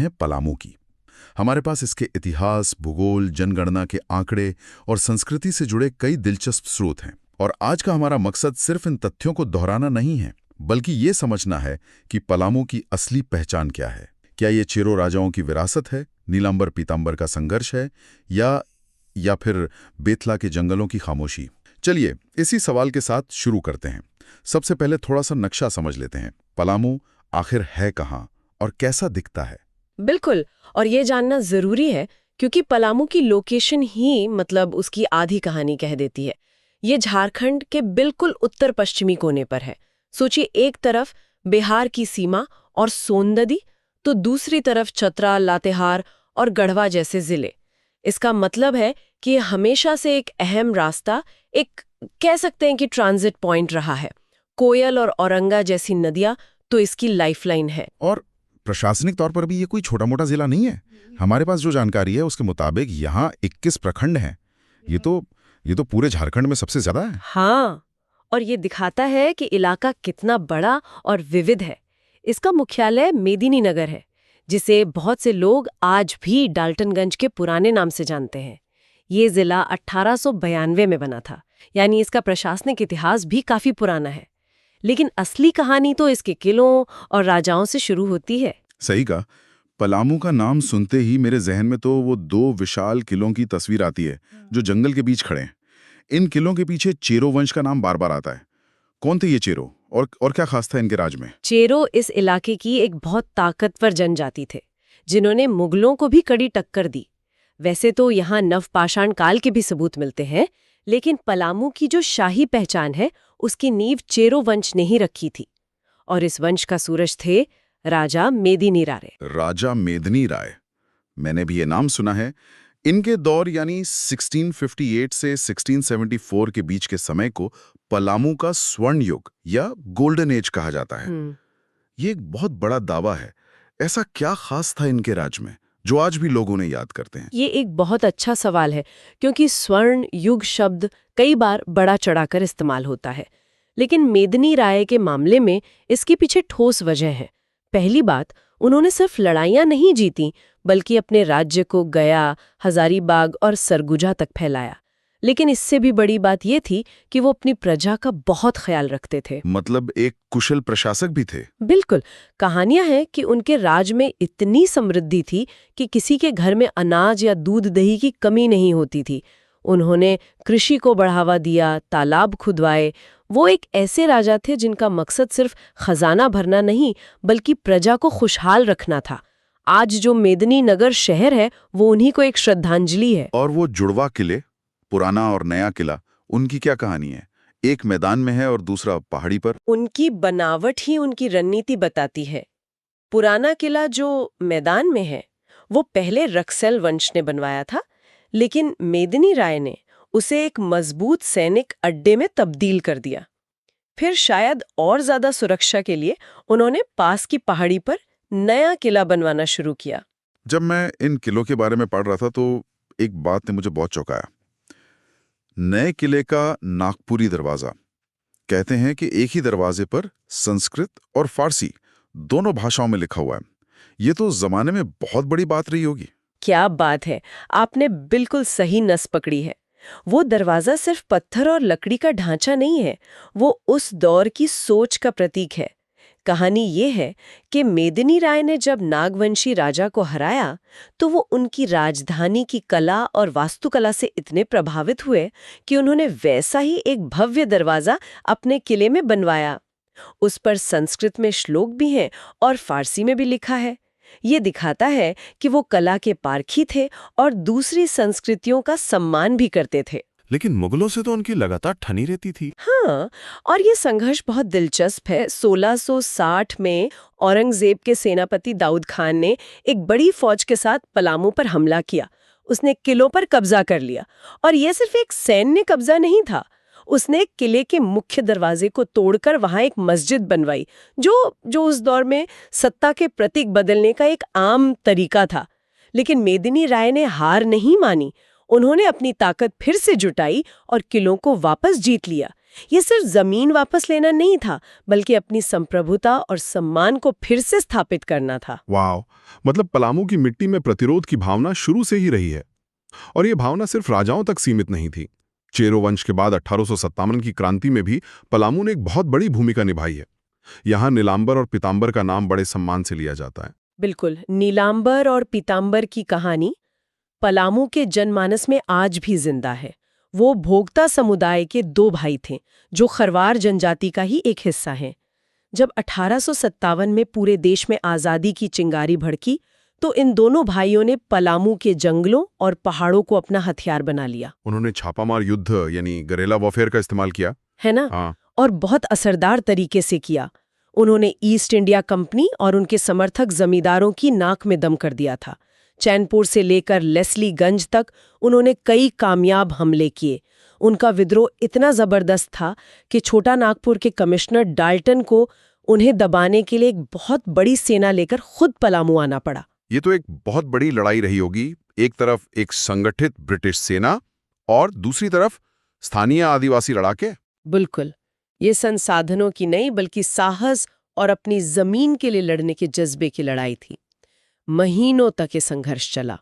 है पलामू की। हमारे पास इसके इतिहास, भूगोल, जनगणना के आंकड़े और संस्कृति से जुड़े कई दिलचस्प स्रोत हैं। और आज का हमारा मकसद सिर्फ इन तथ्यों को दोहराना नहीं है, बल्कि ये समझना है कि पलामू की असली पहचान क्या है। क्या ये चेरो राजाओं की विरासत है, नीलांबर पीतांबर का संघर्ष है, या फिर बेतला के जंगलों की खामोशी? चलिए इसी सवाल के साथ शुरू करते हैं। सबसे पहले थोड़ा सा नक्शा समझ लेते हैं। पलामू आखिर है कहाँ और कैसा दिखता है? बिल्कुल, और ये जानना जरूरी है क्योंकि पलामू की लोकेशन ही मतलब उसकी आधी कहानी कह देती है। ये झारखंड के बिल्कुल उत्तर पश्चिमी कोने पर है। सोचिए, एक तरफ बिहार की सीमा और सोन नदी, तो दूसरी तरफ चतरा, लातेहार और गढ़वा जैसे जिले। इसका मतलब है कि ये हमेशा से एक अहम रास्ता, एक कह सकते हैं कि ट्रांजिट पॉइंट रहा है। कोयल और औरंगा जैसी नदियां तो इसकी लाइफलाइन है। और प्रशासनिक तौर पर भी ये कोई छोटा मोटा जिला नहीं है। हमारे पास जो जानकारी है उसके मुताबिक यहाँ 21 प्रखंड हैं। ये तो पूरे झारखंड में सबसे ज्यादा है। हाँ, और ये दिखाता है कि इलाका कितना बड़ा और विविध है। इसका मुख्यालय मेदिनीनगर है, जिसे बहुत से लोग आज भी डाल्टनगंज के पुराने नाम से जानते हैं। ये जिला 1892 में बना था, यानी इसका प्रशासनिक इतिहास भी काफी पुराना है। लेकिन असली कहानी तो इसके किलों और राजाओं से शुरू होती है। सही कहा। पलामू का नाम सुनते ही मेरे जहन में तो वो 2 विशाल किलों की तस्वीर आती है जो जंगल के बीच खड़े हैं। इन किलों के पीछे चेरो वंश का नाम बार बार आता है। कौन थे ये चेरो और क्या खास था इनके राज में? चेरो इस इलाके की एक बहुत ताकतवर जनजाति थे, जिन्होंने मुगलों को भी कड़ी टक्कर दी। वैसे तो यहाँ नवपाषाण काल के भी सबूत मिलते हैं, लेकिन पलामू की जो शाही पहचान है उसकी नींव चेरो वंश ने ही रखी थी। और इस वंश का सूरज थे राजा मेदिनी राय। राजा मेदिनी राय, मैंने भी ये नाम सुना है। इनके दौर यानी 1658 से 1674 के बीच के समय को पलामू का स्वर्ण युग या गोल्डन एज कहा जाता है। ये एक बहुत बड़ा दावा है। ऐसा क्या खास था इनके राज में जो आज भी लोग उन्हें याद करते हैं? ये एक बहुत अच्छा सवाल है, क्योंकि स्वर्ण युग शब्द कई बार बड़ा चढ़ाकर इस्तेमाल होता है, लेकिन मेदिनी राय के मामले में इसके पीछे ठोस वजह है। पहली बात, उन्होंने सिर्फ लड़ाइयां नहीं जीती, बल्कि अपने राज्य को गया, हजारीबाग और सरगुजा तक फैलाया। लेकिन इससे भी बड़ी बात यह थी कि वो अपनी प्रजा का बहुत ख्याल रखते थे। मतलब एक कुशल प्रशासक भी थे। बिल्कुल। कहानियां हैं कि उनके राज में इतनी समृद्धि थी कि किसी के घर में अनाज या दूध दही की कमी नहीं होती थी। उन्होंने कृषि को बढ़ावा दिया, तालाब खुदवाए। वो एक ऐसे राजा थे जिनका मकसद सिर्फ खजाना भरना नहीं, बल्कि प्रजा को खुशहाल रखना था। आज जो मेदिनीनगर शहर है वो उन्हीं को एक श्रद्धांजलि है। और वो जुड़वा किले, पुराना और नया किला, उनकी क्या कहानी है? एक मैदान में है और दूसरा पहाड़ी पर। उनकी बनावट ही उनकी रणनीति बताती है। पुराना किला जो मैदान में है वो पहले रक्सैल वंश ने बनवाया था, लेकिन मेदिनी राय ने उसे एक मजबूत सैनिक अड्डे में तब्दील कर दिया। फिर शायद और ज्यादा सुरक्षा के लिए उन्होंने पास की पहाड़ी पर नया किला बनवाना शुरू किया। जब मैं इन किलों के बारे में पढ़ रहा था तो एक बात ने मुझे बहुत चौंकाया। नए किले का नागपुरी दरवाजा, कहते हैं कि एक ही दरवाजे पर संस्कृत और फारसी दोनों भाषाओं में लिखा हुआ है। ये तो जमाने में बहुत बड़ी बात रही होगी। क्या बात है, आपने बिल्कुल सही नस पकड़ी है। वो दरवाजा सिर्फ पत्थर और लकड़ी का ढांचा नहीं है, वो उस दौर की सोच का प्रतीक है। कहानी ये है कि मेदिनी राय ने जब नागवंशी राजा को हराया तो वो उनकी राजधानी की कला और वास्तुकला से इतने प्रभावित हुए कि उन्होंने वैसा ही एक भव्य दरवाजा अपने किले में बनवाया। उस पर संस्कृत में श्लोक भी हैं और फारसी में भी लिखा है। ये दिखाता है कि वो कला के पारखी थे और दूसरी संस्कृतियों का सम्मान भी करते थे। लेकिन मुगलों से तो उनकी लगातार ठनी रहती थी। हाँ, और ये संघर्ष बहुत दिलचस्प है। 1660 में औरंगजेब के सेनापति दाऊद खान ने एक बड़ी फौज के साथ पलामू पर हमला किया। उसने किलों पर कब्जा कर लिया, और यह सिर्फ एक सैन्य कब्जा नहीं था। उसने किले के मुख्य दरवाजे को तोड़कर वहां एक मस्जिद बनवाई, जो उस दौर में सत्ता के प्रतीक बदलने का एक आम तरीका था। लेकिन मेदिनी राय ने हार नहीं मानी। उन्होंने अपनी ताकत फिर से जुटाई और किलों को वापस जीत लिया। ये सिर्फ जमीन वापस लेना नहीं था, बल्कि अपनी संप्रभुता और सम्मान को फिर से स्थापित करना था। वाह, मतलब पलामू की मिट्टी में प्रतिरोध की भावना शुरू से ही रही है। और ये भावना सिर्फ राजाओं तक सीमित नहीं थी। चेरो वंश के बाद 1857 की क्रांति में भी पलामू ने एक बहुत बड़ी भूमिका निभाई है। यहाँ नीलांबर और पीतांबर का नाम बड़े सम्मान से लिया जाता है। बिल्कुल, नीलांबर और पीतांबर की कहानी पलामू के जनमानस में आज भी जिंदा है। वो भोक्ता समुदाय के दो भाई थे, जो खरवार जनजाति का ही एक हिस्सा हैं। जब 1857 में पूरे देश में आज़ादी की चिंगारी भड़की, तो इन दोनों भाइयों ने पलामू के जंगलों और पहाड़ों को अपना हथियार बना लिया। उन्होंने छापामार युद्ध यानी गरेला वॉरफेयर का इस्तेमाल किया, है ना? हाँ। और बहुत असरदार तरीके से किया। उन्होंने ईस्ट इंडिया कंपनी और उनके समर्थक जमींदारों की नाक में दम कर दिया था। चैनपुर से लेकर लेस्लीगंज तक उन्होंने कई कामयाब हमले किए। उनका विद्रोह इतना जबरदस्त था कि छोटा नागपुर के कमिश्नर डाल्टन को उन्हें दबाने के लिए एक बहुत बड़ी सेना लेकर खुद पलामू आना पड़ा। ये तो एक बहुत बड़ी लड़ाई रही होगी। एक तरफ एक संगठित ब्रिटिश सेना और दूसरी तरफ स्थानीय आदिवासी लड़ाके। बिल्कुल, ये संसाधनों की नहीं बल्कि साहस और अपनी जमीन के लिए लड़ने के जज्बे की लड़ाई थी। महीनों तक ये संघर्ष चला।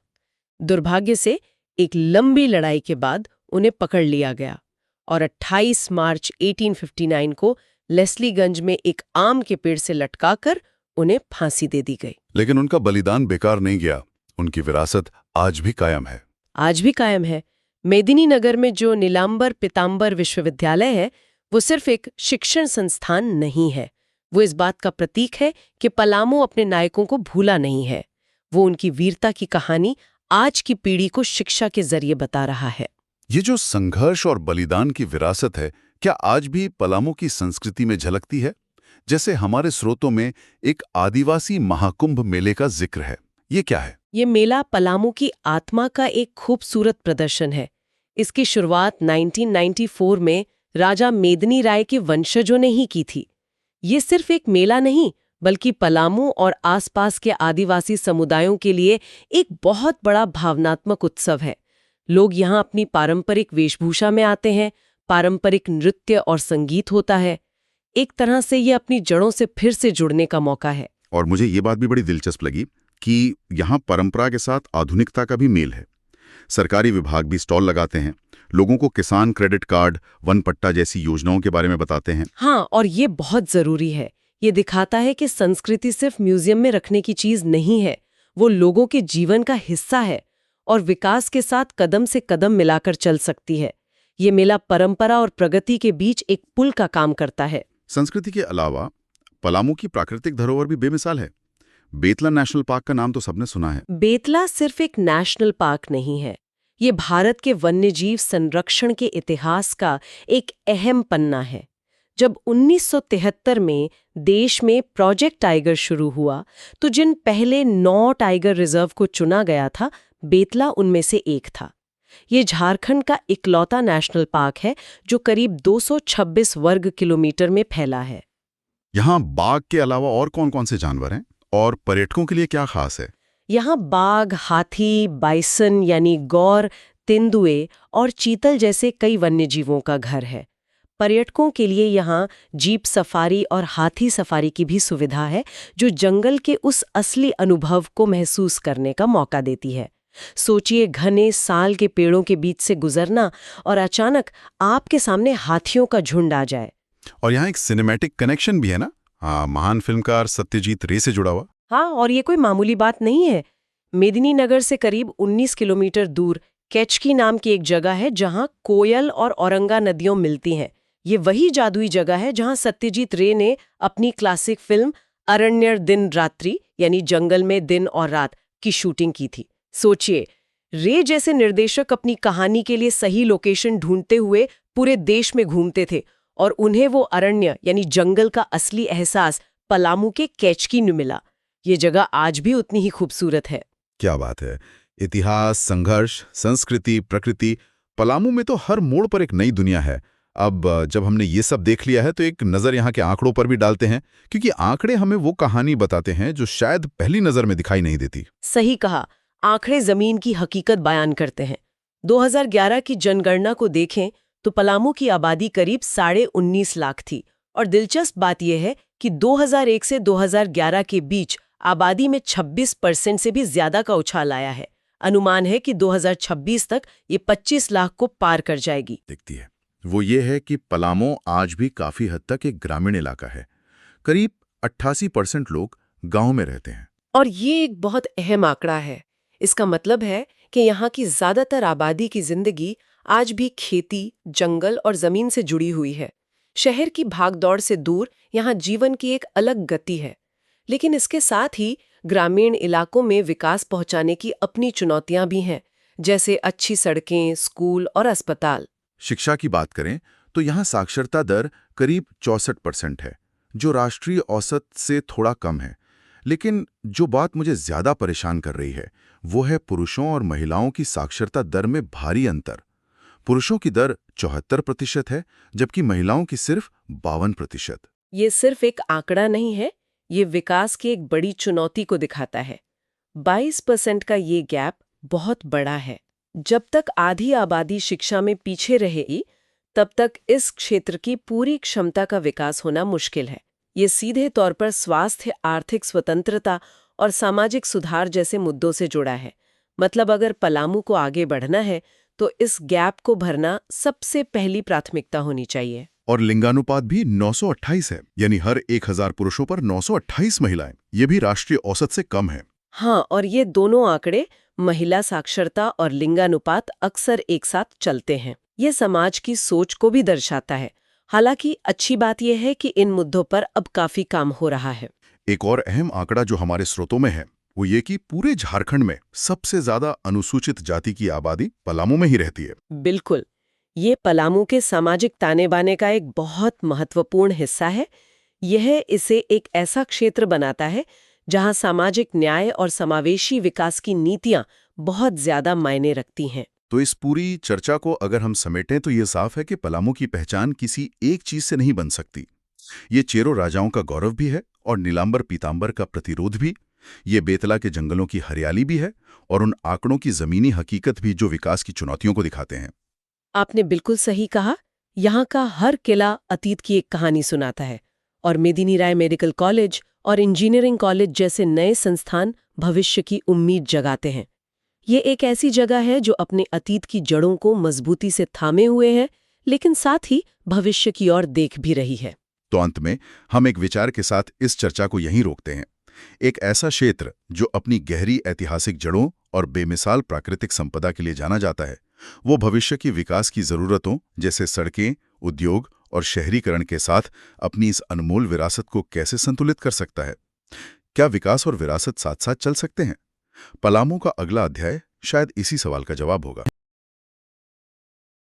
दुर्भाग्य से एक लंबी लड़ाई के बाद उन्हें पकड़ लिया गया और 28 मार्च 1859 को लेस्लीगंज में एक आम के पेड़ से लटकाकर उन्हें फांसी दे दी गई। लेकिन उनका बलिदान बेकार नहीं गया। उनकी विरासत आज भी कायम है। आज भी कायम है। मेदिनीनगर में जो नीलांबर पीतांबर विश्वविद्यालय है, वो सिर्फ एक शिक्षण संस्थान नहीं है। वो इस बात का प्रतीक है कि पलामू अपने नायकों को भूला नहीं है। वो उनकी वीरता की कहानी आज की पीढ़ी को शिक्षा के जरिए बता रहा है। ये जो संघर्ष और बलिदान की विरासत है, क्या आज भी पलामू की संस्कृति में झलकती है? जैसे हमारे स्रोतों में एक आदिवासी महाकुंभ मेले का जिक्र है। ये क्या है? ये मेला पलामू की आत्मा का एक खूबसूरत प्रदर्शन है। इसकी शुरुआत 1994 में राजा मेदिनी राय के वंशजों ने ही की थी। ये सिर्फ एक मेला नहीं, बल्कि पलामू और आसपास के आदिवासी समुदायों के लिए एक बहुत बड़ा भावनात्मक उत्सव है। लोग यहाँ अपनी पारंपरिक वेशभूषा में आते हैं, पारंपरिक नृत्य और संगीत होता है। एक तरह से ये अपनी जड़ों से फिर से जुड़ने का मौका है। और मुझे ये बात भी बड़ी दिलचस्प लगी कि यहाँ परंपरा के साथ आधुनिकता का भी मेल है। सरकारी विभाग भी स्टॉल लगाते हैं, लोगों को किसान क्रेडिट कार्ड, वन पट्टा जैसी योजनाओं के बारे में बताते हैं। हाँ, और ये बहुत जरूरी है। ये दिखाता है कि संस्कृति सिर्फ म्यूजियम में रखने की चीज नहीं है, वो लोगों के जीवन का हिस्सा है और विकास के साथ कदम से कदम मिलाकर चल सकती है। ये मेला परंपरा और प्रगति के बीच एक पुल का काम करता है। संस्कृति के अलावा पलामू की प्राकृतिक धरोहर भी बेमिसाल है। बेतला नेशनल पार्क का नाम तो सबने सुना है। बेतला सिर्फ एक नेशनल पार्क नहीं है, ये भारत के वन्यजीव संरक्षण के इतिहास का एक अहम पन्ना है। जब 1973 में देश में प्रोजेक्ट टाइगर शुरू हुआ, तो जिन पहले 9 टाइगर रिजर्व को चुना गया था, बेतला उनमें से एक था। ये झारखंड का इकलौता नेशनल पार्क है जो करीब 226 वर्ग किलोमीटर में फैला है। यहाँ बाघ के अलावा और कौन-कौन से जानवर हैं और पर्यटकों के लिए क्या खास है? यहाँ बाघ, हाथी, बाइसन यानी गौर, तेंदुए और चीतल जैसे कई वन्यजीवों का घर है। पर्यटकों के लिए यहाँ जीप सफारी और हाथी सफारी की भी सुविधा है, जो जंगल के उस असली अनुभव को महसूस करने का मौका देती है। सोचिए, घने साल के पेड़ों के बीच से गुजरना और अचानक आपके सामने हाथियों का झुंड आ जाए। और यहाँ एक सिनेमैटिक कनेक्शन भी है ना? हाँ, महान फिल्मकार सत्यजीत रे से जुड़ा हुआ। हाँ, और ये कोई मामूली बात नहीं है। मेदिनीनगर से करीब 19 किलोमीटर दूर केचकी नाम की एक जगह है जहाँ कोयल और औरंगा नदियों मिलती हैं। ये वही जादुई जगह है जहाँ सत्यजीत रे ने अपनी क्लासिक फिल्म अरण्यर दिन रात्रि यानी जंगल में दिन और रात की शूटिंग की थी। सोचिए, रे जैसे निर्देशक अपनी कहानी के लिए सही लोकेशन ढूंढते हुए पूरे देश में घूमते थे और उन्हें वो अरण्य यानी जंगल का असली एहसास पलामू के केचकी में मिला। ये जगह आज भी उतनी ही खूबसूरत है। क्या बात है! इतिहास, संघर्ष, संस्कृति, प्रकृति, पलामू में तो हर मोड़ पर एक नई दुनिया है। अब जब हमने ये सब देख लिया है तो एक नज़र यहाँ के आंकड़ों पर भी डालते हैं, क्योंकि आंकड़े हमें वो कहानी बताते हैं जो शायद पहली नज़र में दिखाई नहीं देती। सही कहा, आंकड़े जमीन की हकीकत बयान करते हैं। 2011 की जनगणना को देखें तो पलामू की आबादी करीब 19.5 लाख थी। और दिलचस्प बात यह है कि 2001 से 2011 के बीच आबादी में 26% से भी ज्यादा का उछाल आया है। अनुमान है कि 2026 तक ये 25 लाख को पार कर जाएगी। दिखती है वो ये है कि पलामू आज भी काफी हद तक एक ग्रामीण इलाका है। करीब 88% लोग गांव में रहते हैं। और ये एक बहुत अहम आंकड़ा है। इसका मतलब है कि यहाँ की ज्यादातर आबादी की जिंदगी आज भी खेती, जंगल और जमीन से जुड़ी हुई है। शहर की भागदौड़ से दूर यहाँ जीवन की एक अलग गति है। लेकिन इसके साथ ही ग्रामीण इलाकों में विकास पहुंचाने की अपनी चुनौतियां भी हैं, जैसे अच्छी सड़कें, स्कूल और अस्पताल। शिक्षा की बात करें तो यहाँ साक्षरता दर करीब 64% है, जो राष्ट्रीय औसत से थोड़ा कम है। लेकिन जो बात मुझे ज्यादा परेशान कर रही है वो है पुरुषों और महिलाओं की साक्षरता दर में भारी अंतर। पुरुषों की दर 74% है, जबकि महिलाओं की सिर्फ 52%। ये सिर्फ एक आंकड़ा नहीं है, ये विकास की एक बड़ी चुनौती को दिखाता है। 22% का ये गैप बहुत बड़ा है। जब तक आधी आबादी शिक्षा में पीछे रहेगी, तब तक इस क्षेत्र की पूरी क्षमता का विकास होना मुश्किल है। ये सीधे तौर पर स्वास्थ्य, आर्थिक स्वतंत्रता और सामाजिक सुधार जैसे मुद्दों से जुड़ा है। मतलब अगर पलामू को आगे बढ़ना है तो इस गैप को भरना सबसे पहली प्राथमिकता होनी चाहिए। और लिंगानुपात भी 928 है, यानी हर 1000 पुरुषों पर 928 महिलाएं। ये भी राष्ट्रीय औसत से कम है। हाँ, और ये दोनों आंकड़े, महिला साक्षरता और लिंगानुपात, अक्सर एक साथ चलते हैं। ये समाज की सोच को भी दर्शाता है। हालांकि अच्छी बात यह है कि इन मुद्दों पर अब काफी काम हो रहा है। एक और अहम आंकड़ा जो हमारे स्रोतों में है वो ये कि पूरे झारखंड में सबसे ज्यादा अनुसूचित जाति की आबादी पलामू में ही रहती है। बिल्कुल, ये पलामू के सामाजिक ताने बाने का एक बहुत महत्वपूर्ण हिस्सा है। यह इसे एक ऐसा क्षेत्र बनाता है जहां सामाजिक न्याय और समावेशी विकास की नीतियां बहुत ज्यादा मायने रखती हैं। तो इस पूरी चर्चा को अगर हम समेटें तो ये साफ है कि पलामू की पहचान किसी एक चीज से नहीं बन सकती। ये चेरो राजाओं का गौरव भी है और नीलांबर पीतांबर का प्रतिरोध भी। ये बेतला के जंगलों की हरियाली भी है और उन आंकड़ों की जमीनी हकीकत भी जो विकास की चुनौतियों को दिखाते हैं। आपने बिल्कुल सही कहा। यहाँ का हर किला अतीत की एक कहानी सुनाता है, और मेदिनी राय मेडिकल कॉलेज और इंजीनियरिंग कॉलेज जैसे नए संस्थान भविष्य की उम्मीद जगाते हैं। ये एक ऐसी जगह है जो अपने अतीत की जड़ों को मजबूती से थामे हुए है, लेकिन साथ ही भविष्य की ओर देख भी रही है। तो अंत में हम एक विचार के साथ इस चर्चा को यहीं रोकते हैं। एक ऐसा क्षेत्र जो अपनी गहरी ऐतिहासिक जड़ों और बेमिसाल प्राकृतिक संपदा के लिए जाना जाता है, वो भविष्य की विकास की जरूरतों जैसे सड़कें, उद्योग और शहरीकरण के साथ अपनी इस अनमोल विरासत को कैसे संतुलित कर सकता है। क्या विकास और विरासत साथ साथ चल सकते हैं? पलामू का अगला अध्याय शायद इसी सवाल का जवाब होगा।